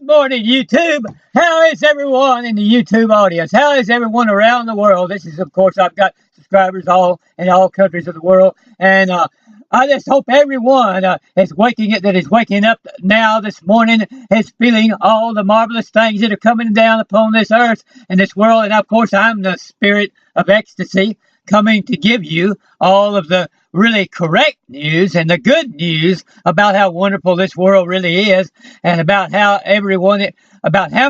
morning, YouTube. How is everyone in the YouTube audience? How is everyone around the world? This is, of course, I've got subscribers all in all countries of the world, and I just hope everyone is waking up now this morning, is feeling all the marvelous things that are coming down upon this earth and this world. And of course, I'm the spirit of ecstasy, coming to give you all of the really correct news and the good news about how wonderful this world really is, and about how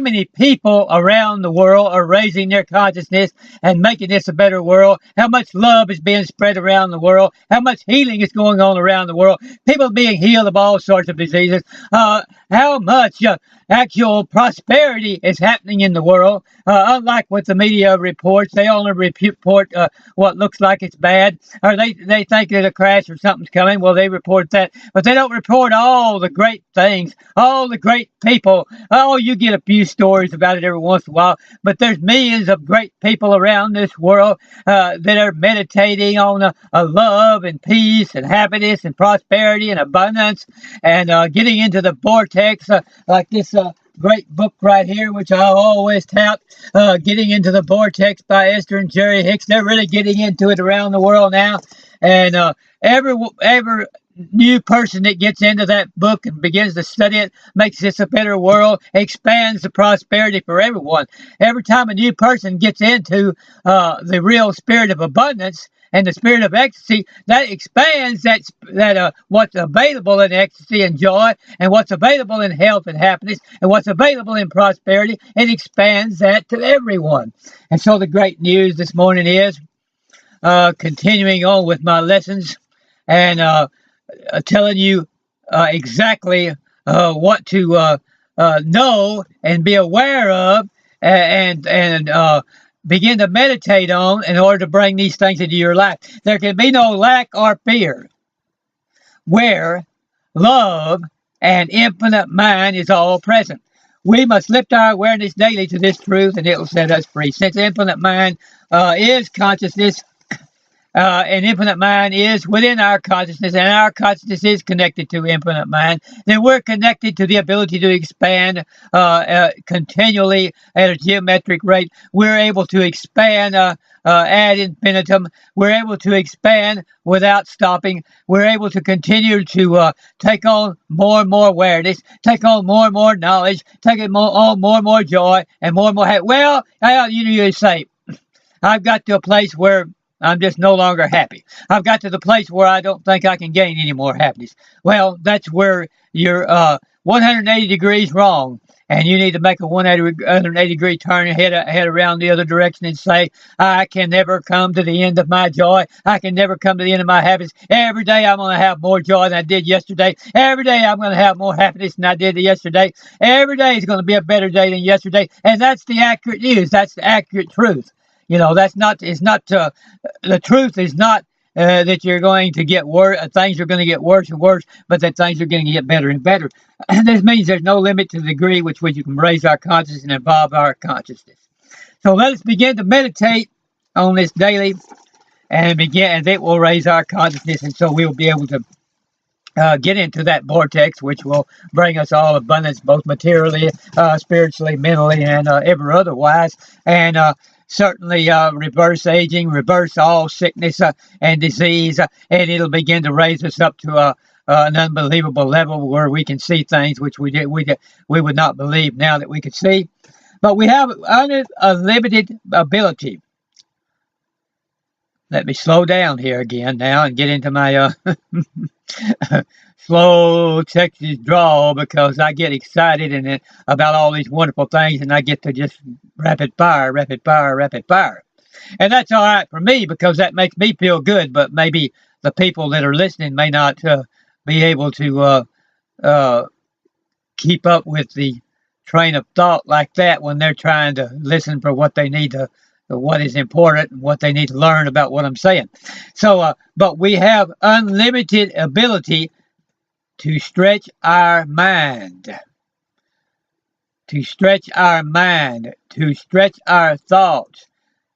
many people around the world are raising their consciousness and making this a better world, how much love is being spread around the world, how much healing is going on around the world, people being healed of all sorts of diseases, how much actual prosperity is happening in the world. Unlike what the media reports, they only report what looks like it's bad, or they think that a crash or something's coming. Well, they report that, but they don't report all the great things, all the great people. Oh, you get a few stories about it every once in a while, but there's millions of great people around this world that are meditating on love and peace and happiness and prosperity and abundance, and getting into the vortex like this great book right here, which I always tout, Getting into the Vortex by Esther and Jerry Hicks. They're really getting into it around the world now, and every new person that gets into that book and begins to study it makes this a better world, expands the prosperity for everyone. Every time a new person gets into the real spirit of abundance and the spirit of ecstasy, that expands that what's available in ecstasy and joy, and what's available in health and happiness, and what's available in prosperity. It expands that to everyone. And so the great news this morning is continuing on with my lessons and telling you exactly what to know and be aware of, and begin to meditate on in order to bring these things into your life. There can be no lack or fear where love and infinite mind is all present. We must lift our awareness daily to this truth, and it will set us free. Since infinite mind is consciousness, and infinite mind is within our consciousness, and our consciousness is connected to infinite mind, then we're connected to the ability to expand continually at a geometric rate. We're able to expand ad infinitum. We're able to expand without stopping. We're able to continue to take on more and more awareness, take on more and more knowledge, take on more and more joy, and more Well, you say, I've got to a place where I'm just no longer happy. I've got to the place where I don't think I can gain any more happiness. Well, that's where you're 180 degrees wrong, and you need to make a 180 degree turn, head around the other direction, and say, I can never come to the end of my joy. I can never come to the end of my happiness. Every day I'm going to have more joy than I did yesterday. Every day I'm going to have more happiness than I did yesterday. Every day is going to be a better day than yesterday. And that's the accurate news. That's the accurate truth. It's not the truth is not that you're going to get worse, things are going to get worse and worse, but that things are going to get better and better. And this means there's no limit to the degree with which you can raise our consciousness and evolve our consciousness. So let us begin to meditate on this daily, and it will raise our consciousness, and so we'll be able to get into that vortex, which will bring us all abundance, both materially, spiritually, mentally, and ever otherwise, and certainly reverse aging, reverse all sickness and disease, and it'll begin to raise us up to an unbelievable level where we can see things which we would not believe now that we could see. But we have unlimited ability. Let me slow down here again now and get into my slow Texas drawl, because I get excited and about all these wonderful things, and I get to just rapid fire. And that's all right for me, because that makes me feel good, but maybe the people that are listening may not be able to keep up with the train of thought like that when they're trying to listen for what they need to, what is important, and what they need to learn about what I'm saying. So, but we have unlimited ability to stretch our mind, to stretch our thoughts,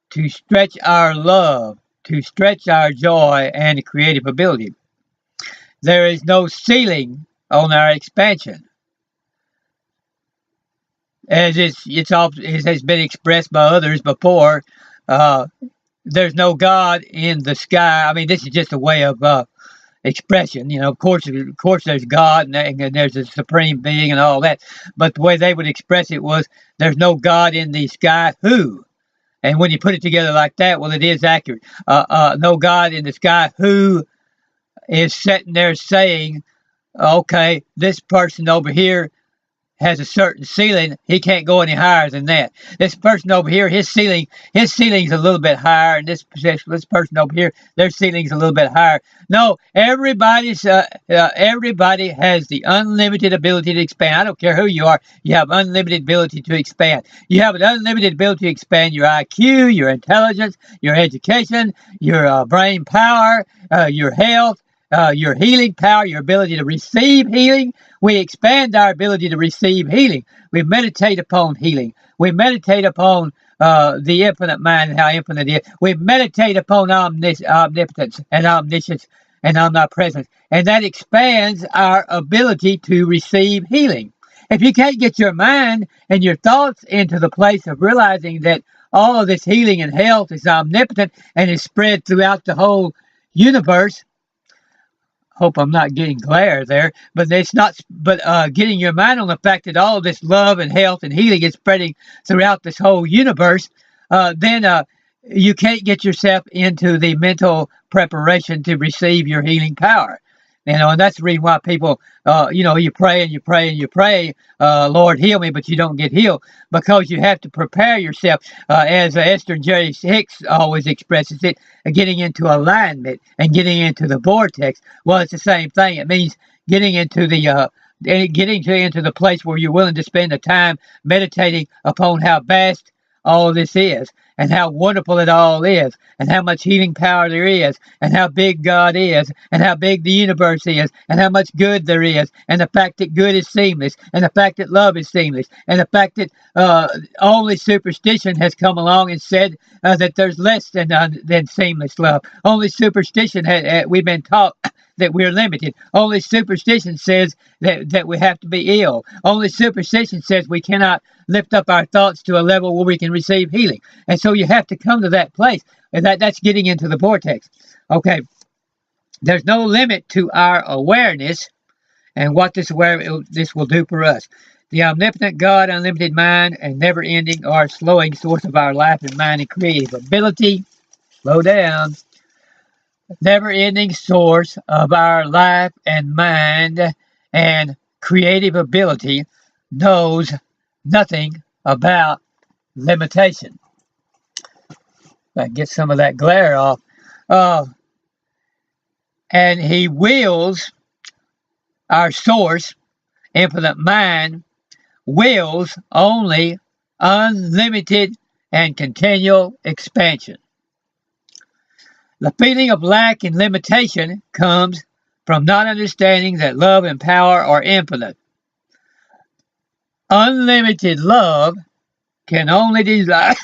to stretch our love, to stretch our joy and creative ability. There is no ceiling on our expansion. as it has been expressed by others before. Uh, there's no God in the sky. I mean, this is just a way of expression. Of course, there's God and there's a supreme being and all that. But the way they would express it was, there's no God in the sky who. And when you put it together like that, well, it is accurate. No God in the sky who is sitting there saying, okay, this person over here has a certain ceiling. He can't go any higher than that. This person over here, his ceiling's a little bit higher, and this person over here, their ceiling's a little bit higher. No, everybody has the unlimited ability to expand. I don't care who you are. You have unlimited ability to expand. You have an unlimited ability to expand your IQ, your intelligence, your education, your brain power, your health, your healing power, your ability to receive healing. We expand our ability to receive healing. We meditate upon healing. We meditate upon the infinite mind and how infinite it is. We meditate upon omnipotence and omniscience and omnipresence. And that expands our ability to receive healing. If you can't get your mind and your thoughts into the place of realizing that all of this healing and health is omnipotent and is spread throughout the whole universe, hope I'm not getting glare there, but it's not. But getting your mind on the fact that all of this love and health and healing is spreading throughout this whole universe, then you can't get yourself into the mental preparation to receive your healing power. And that's the reason why people, you pray and you pray and you pray, Lord, heal me, but you don't get healed, because you have to prepare yourself, as Esther and Jerry Hicks always expresses it, getting into alignment and getting into the vortex. Well, it's the same thing. It means getting into the place where you're willing to spend the time meditating upon how vast all this is, and how wonderful it all is, and how much healing power there is, and how big God is, and how big the universe is, and how much good there is, and the fact that good is seamless, and the fact that love is seamless, and the fact that only superstition has come along and said that there's less than seamless love. Only superstition we've been taught that we're limited. Only superstition says that we have to be ill. Only superstition says we cannot lift up our thoughts to a level where we can receive healing. And so you have to come to that place. And that's getting into the vortex. Okay. There's no limit to our awareness and what this will do for us. The omnipotent God, unlimited mind, and never-ending or slowing source of our life and mind and creative ability. Slow down. Never-ending source of our life and mind and creative ability knows nothing about limitation. Get some of that glare off. And he wills, our source, infinite mind, wills only unlimited and continual expansion. The feeling of lack and limitation comes from not understanding that love and power are infinite. Unlimited love can only desire